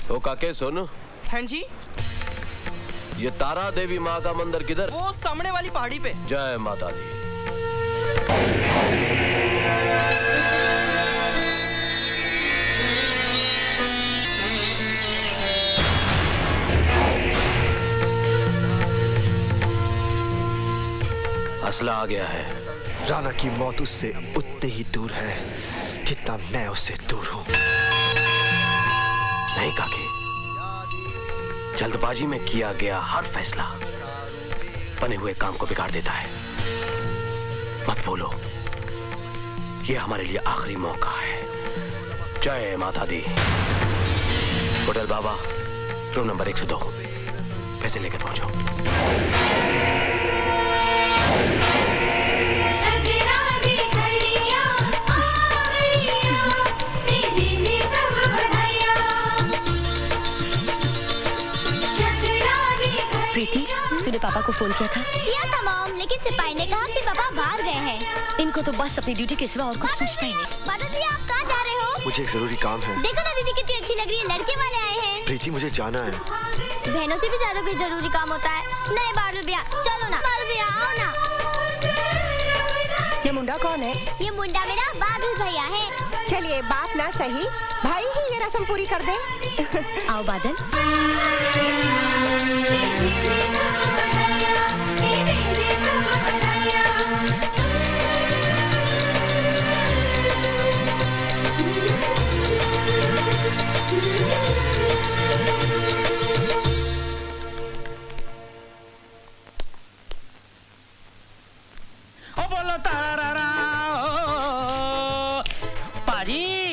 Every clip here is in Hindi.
ओ काके सुन। हाँ जी। ये तारा देवी माँ का मंदिर किधर? वो सामने वाली पहाड़ी पे। जय माता दी। असला आ गया है। राणा की मौत उससे उतनी ही दूर है जितना मैं उससे दूर हूं। नहीं काके, जल्दबाजी में किया गया हर फैसला बने हुए काम को बिगाड़ देता है। मत भूलो, ये हमारे लिए आखिरी मौका है। जय माता दी। होटल बाबा, रूम नंबर 102। पैसे लेकर पहुंचो। प्रीति, तूने पापा को फोन किया था? किया था मॉम, लेकिन सिपाही ने कहा कि पापा बाहर गए हैं। इनको तो बस अपनी ड्यूटी के सिवा और कुछ सोचता ही नहीं। माता जी, आप कहाँ जा रहे हो? मुझे एक जरूरी काम है। देखो ना दीदी कितनी अच्छी लग रही है, लड़के वाले आए हैं। प्रीति, मुझे जाना है। बहनों से भी ज्यादा कोई जरूरी काम होता है। नहीं बालू भैया, चलो ना। बालू भैया आओ ना। ये मुंडा कौन है? ये मुंडा मेरा बादल भैया है। चलिए, बात ना सही, भाई ही ये रस्म पूरी कर दे। आओ बादल।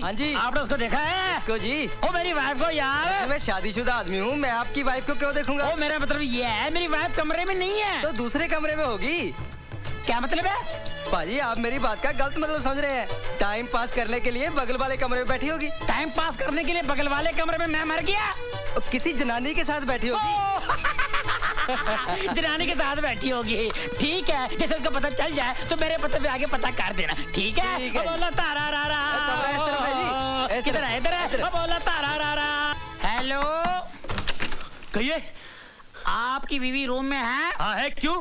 हाँ जी। आपने उसको देखा है? इसको जी? ओ मेरी वाइफ को यार। मैं शादीशुदा आदमी हूँ, मैं आपकी वाइफ को क्यों देखूंगा? ओ मेरा मतलब ये है, मेरी वाइफ कमरे में नहीं है। तो दूसरे कमरे में होगी। क्या मतलब है? पाजी, आप मेरी बात का गलत मतलब समझ रहे हैं। टाइम पास करने के लिए बगल वाले कमरे में बैठी होगी। टाइम पास करने के लिए बगल वाले कमरे में मैं मर गया? किसी जनानी के साथ बैठी होगी। जनानी के साथ बैठी होगी। ठीक है, जैसे उसको पता चल जाए तो मेरे पते पे आगे पता कर देना। ठीक है? बोला तारा रा रा। किधर है? इधर है। बोला तारा रा रा। हेलो, कहिए। आपकी बीवी रूम में है? हाँ है। क्यों?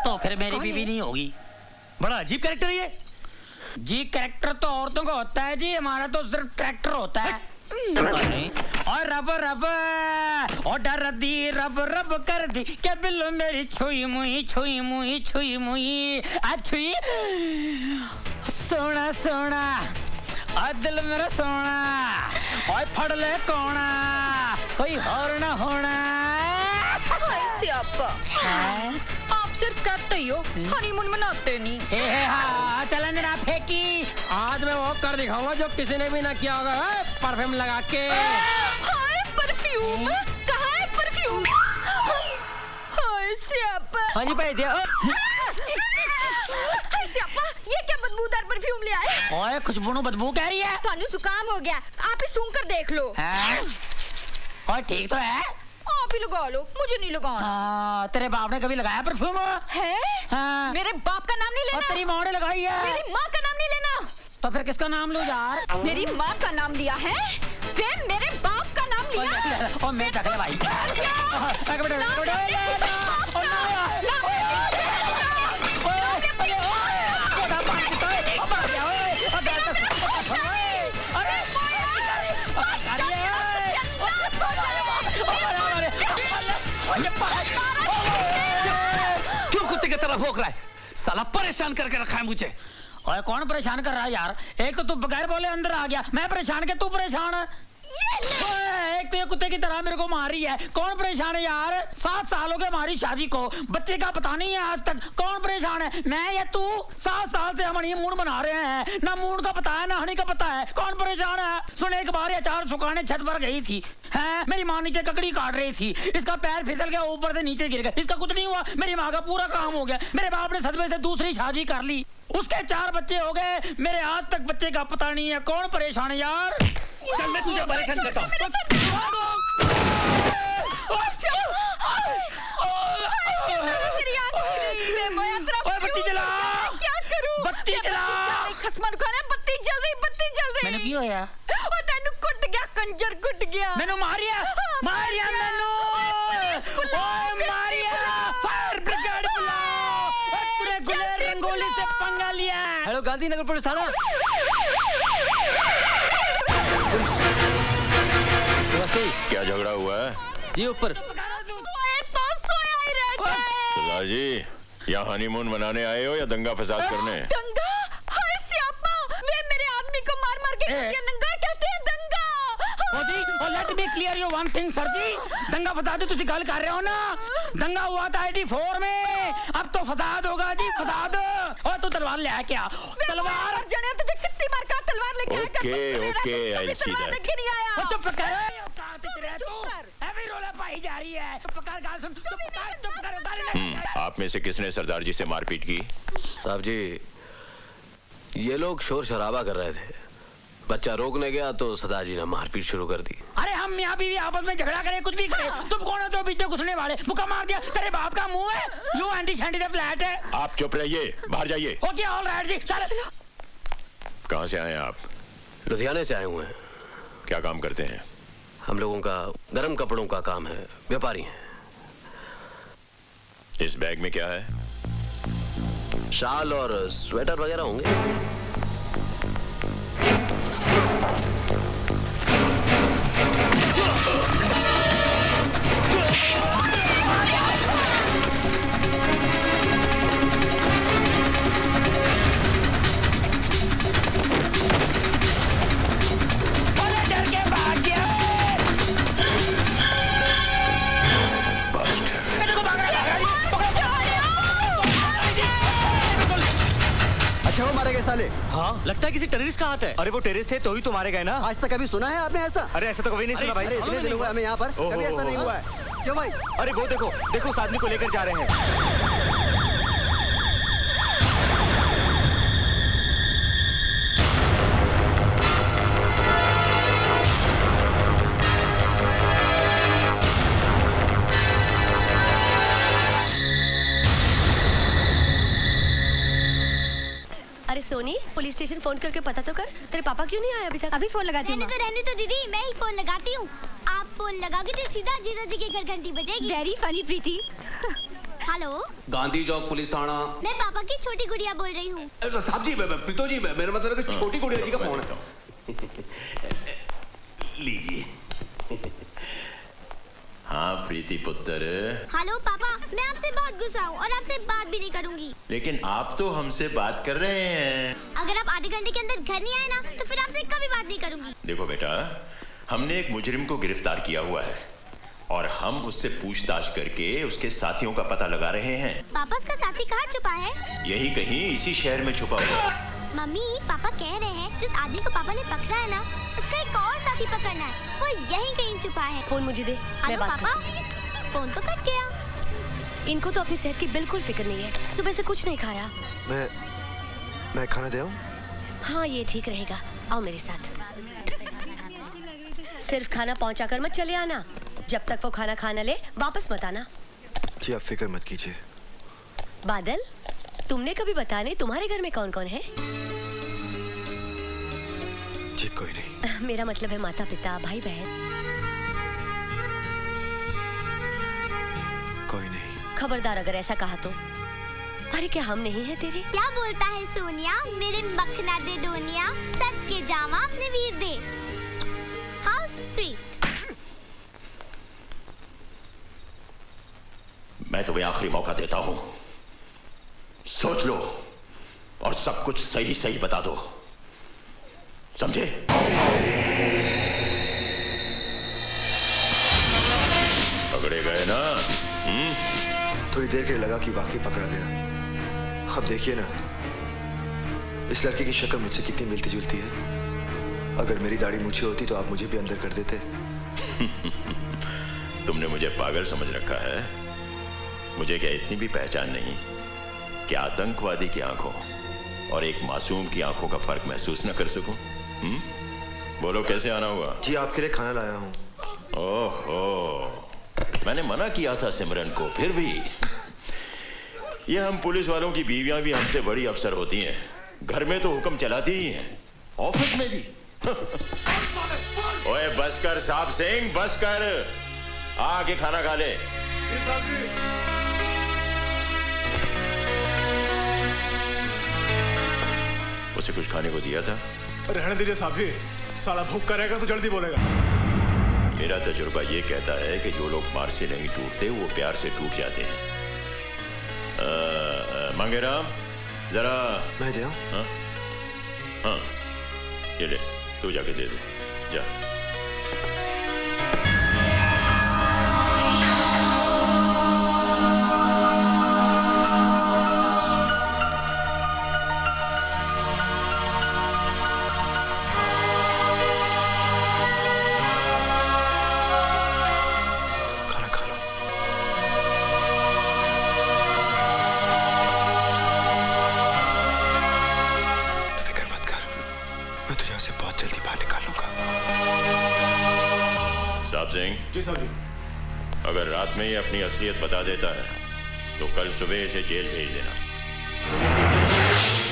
तो फिर मेरी बीवी नहीं होगी। बड़ा अजीब कैरेक्टर है ये। जी, कैरेक्टर तो औरतों का होता है जी, हमारा तो सिर्फ ट्रैक्टर होता है। और रब रब और डर दी रब रब कर दी क्या बिल्लो मेरी छुई मुई छुई मुई छुई मुई छुई। सोना सोना और दिल मेरा सोना और फड़ ले कोना कोई और ना होना। आप सिर्फ कहते ही हो, हनीमून मनाते नहीं। हाँ, चलन जरा फेंकी। आज मैं वो कर दिखाऊंगा जो किसी ने भी ना किया होगा। परफ्यूम लगा के। हाय परफ्यूम, कहाँ है परफ्यूम? हाय स्यापा। हाँ जी भाई दिया। हाय स्यापा, ये क्या बदबूदार परफ्यूम ले आए? ओए खुशबू बदबू कह रही है। थानू जुकाम हो गया, आप ही सूंघ कर देख लो। और ठीक तो है? आप ही लगा लो, मुझे नहीं लगाना। तेरे बाप ने कभी लगाया परफ्यूम? है? हाँ। मेरे बाप का नाम नहीं लेना। और तेरी माँ ने लगाई है। मेरी माँ का नाम नहीं लेना। तो फिर किसका नाम लूं यार? मेरी माँ का नाम लिया है, फिर मेरे बाप का नाम लिया। और मैं टकले भाई। क्यों कुत्ते की तरह भौंक रहा है? साला परेशान करके रखा है मुझे। ओए कौन परेशान कर रहा है यार? एक तो तू बगैर बोले अंदर आ गया, मैं परेशान के तू परेशान। एक तो ये कुत्ते की तरह मेरे को मार रही है। कौन परेशान है यार? 7 साल हो गए हमारी शादी को, बच्चे का पता नहीं है आज तक। कौन परेशान है, मैं या तू? 7 साल से हम हनीमून बना रहे हैं, ना मूड का पता है ना हनी का पता है। कौन परेशान है? सुन, एक बार अचार सुखाने छत पर गई थी, है मेरी माँ नीचे ककड़ी काट रही थी, इसका पैर फिसल गया, ऊपर से नीचे गिर गया। इसका कुछ नहीं हुआ, मेरी माँ का पूरा काम हो गया। मेरे बाप ने सदमे से दूसरी शादी कर ली, उसके 4 बच्चे हो गए, मेरे आज तक बच्चे का पता नहीं है। कौन परेशान है यार? चल मैं तुझे परेशान करता हूँ। बत्ती जला, क्या करूं? बत्ती जला। खसमन खाने, बत्ती जल रही, बत्ती जल रही। मैंने क्यों होया? तेनू कुट गया कंजर, कुट गया। मैनू मारिया मैनू ओए मारिया फायर ब्रिगेड बुलाओ पूरे गुलेर रंगोली से पंगा लिया। हेलो गांधीनगर पुलिस थाना। क्या झगड़ा हुआ है जी? ऊपर सरदार जी, यहाँ हनीमून मनाने आए हो या दंगा फसाद करने? दंगा? हाय सियापा, वे मेरे आदमी को मार मार के नंगा कहते हैं दंगा। और let me clear you one thing sir ji, दंगा फसाद तुसी गल कर रहे हो ना, दंगा हुआ था 84 में, अब तो फसाद होगा जी फसाद। और तू तलवार ले आ क्या? तलवार जने तुझे कितनी मार का तलवार लेके आया कर। Okay I will see that. नहीं आया। और चुप कर तू हैवी रोला पाई जा रही है। चुप कर गाल सुन, चुप कर गाली नहीं। आप में से किसने सरदार जी से मारपीट की? साहब जी, ये लोग शोर शराबा कर रहे थे, बच्चा रोकने गया तो सरदार जी ने मारपीट शुरू कर दी। अरे हम यहाँ भी आपस में झगड़ा करें कुछ भी करें, तुम कौन हो तो बीच में घुसने वाले? मुक्का मार दिया, तेरे बाप का मुंह है, you anti shanty the flat है। आप चुप रहिए, बाहर जाइए। ओके ऑल राइट जी, चल। कहाँ से आए आप? लुधियाने से आए हुए हैं। क्या काम करते हैं? हम लोगों का गर्म कपड़ों का काम है, व्यापारी हैं। इस बैग में क्या है? शाल और स्वेटर वगैरह होंगे। अच्छा वो मारे गए साले? हाँ, लगता है किसी टेररिस्ट का हाथ है। अरे वो टेररिस्ट थे तो ही तो मारे गए ना। आज तक कभी सुना है आपने ऐसा? अरे ऐसा तो कभी नहीं सुना भाई। अरे इतने दिन हुए हमें यहाँ पर, कभी ऐसा नहीं हुआ है। क्यों भाई? अरे वो देखो देखो उस आदमी को लेकर जा रहे हैं। अरे सोनी, पुलिस स्टेशन फोन करके पता तो कर, तेरे पापा क्यों नहीं आए अभी तक? अभी फोन लगाती हूँ। रहने तो दीदी, मैं ही फोन लगाती हूँ। आप फोन लगाओगे तो सीधा जीजा जी के घर घंटी बजेगी। वेरी फनी प्रीति। हेलो, गांधी चौक पुलिस थाना। मैं पापा की छोटी गुड़िया बोल रही हूँ। साहब जी, प्रीतो जी, मेरा मतलब है कि छोटी गुड़िया जी का फोन है। लीजिए। हाँ प्रीति पुत्र। हेलो पापा, मैं आपसे बहुत गुस्सा हूँ और आपसे बात भी नहीं करूँगी। लेकिन आप तो हमसे बात कर रहे हैं। अगर आप आधे घंटे के अंदर घर नहीं आए ना, तो फिर आपसे कभी बात नहीं करूँगी। देखो बेटा, हमने एक मुजरिम को गिरफ्तार किया हुआ है और हम उससे पूछताछ करके उसके साथियों का पता लगा रहे हैं। पापा उसका साथी कहाँ छुपा है? यही कहीं इसी शहर में छुपा हुआ है। मम्मी, पापा कह रहे हैं जिस आदमी को पापा ने पकड़ा है ना, उसका एक और साथी पकड़ना है, वो यहीं कहीं छुपा है। फोन मुझे दे, हेलो पापा, फोन तो कट गया। इनको तो अपनी सेहत की बिल्कुल फिक्र नहीं है, सुबह से कुछ नहीं खाया। मैं खाना दे आऊं? हाँ ये ठीक रहेगा, आओ मेरे साथ। सिर्फ खाना पहुंचा कर मत चले आना, जब तक वो खाना खाना ले वापस मत आना। जी आप फिक्र मत कीजिए। बादल, तुमने कभी बताया नहीं तुम्हारे घर में कौन कौन है? जी कोई नहीं। मेरा मतलब है माता पिता, भाई बहन। कोई नहीं। खबरदार अगर ऐसा कहा तो। अरे क्या हम नहीं है तेरे? क्या बोलता है सोनिया, मेरे मखना दे डोनिया, सच के जामा अपने वीर दे। How sweet. मैं तुम्हें आखिरी मौका देता हूं, सोच लो और सब कुछ सही सही बता दो, समझे? पकड़े गए ना? थोड़ी देर के लिए लगा कि वाकई पकड़ा गया। अब देखिए ना, इस लड़के की शक्ल मुझसे कितनी मिलती जुलती है। अगर मेरी दाढ़ी मूछी होती तो आप मुझे भी अंदर कर देते। तुमने मुझे पागल समझ रखा है। मुझे क्या इतनी भी पहचान नहीं कि आतंकवादी की आंखों और एक मासूम की आंखों का फर्क महसूस न कर सकूं? बोलो कैसे आना हुआ? जी आपके लिए खाना लाया हूं। ओहो, मैंने मना किया था सिमरन को, फिर भी। ये हम पुलिस वालों की बीवियां भी हमसे बड़ी अफसर होती हैं। घर में तो हुक्म चलाती ही हैं, ऑफिस में भी। ओए बस बस कर साहब सिंह, बस कर। आके खाना खा ले। उसे कुछ खाने को दिया था? रहने दीजिए साहब जी, साला भूख करेगा तो जल्दी बोलेगा। मेरा तजुर्बा ये कहता है कि जो लोग मार से नहीं टूटते वो प्यार से टूट जाते हैं। मंगेराम जरा मैं दे हाँ हाँ ये ले, तू जाके दे दे जा। जी साहब जी। अगर रात में ही अपनी असलियत बता देता है तो कल सुबह इसे जेल भेज देना।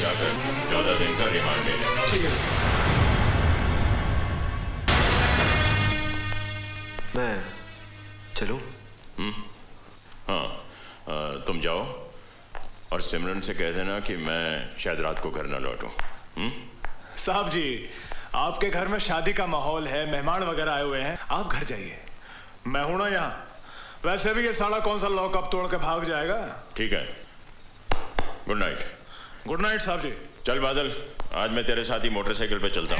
जाकर 14 दिन का रिमांड ले लेना। मैं चलूं? हाँ तुम जाओ और सिमरन से कह देना कि मैं शायद रात को घर ना लौटूं। साहब जी, आपके घर में शादी का माहौल है, मेहमान वगैरह आए हुए हैं, आप घर जाइए, मैं हूं ना यहाँ। वैसे भी ये साला कौन सा लॉकअप तोड़ के भाग जाएगा। ठीक है, गुड नाइट। गुड नाइट साहब जी। चल बादल, आज मैं तेरे साथ ही मोटरसाइकिल पे चलता हूँ।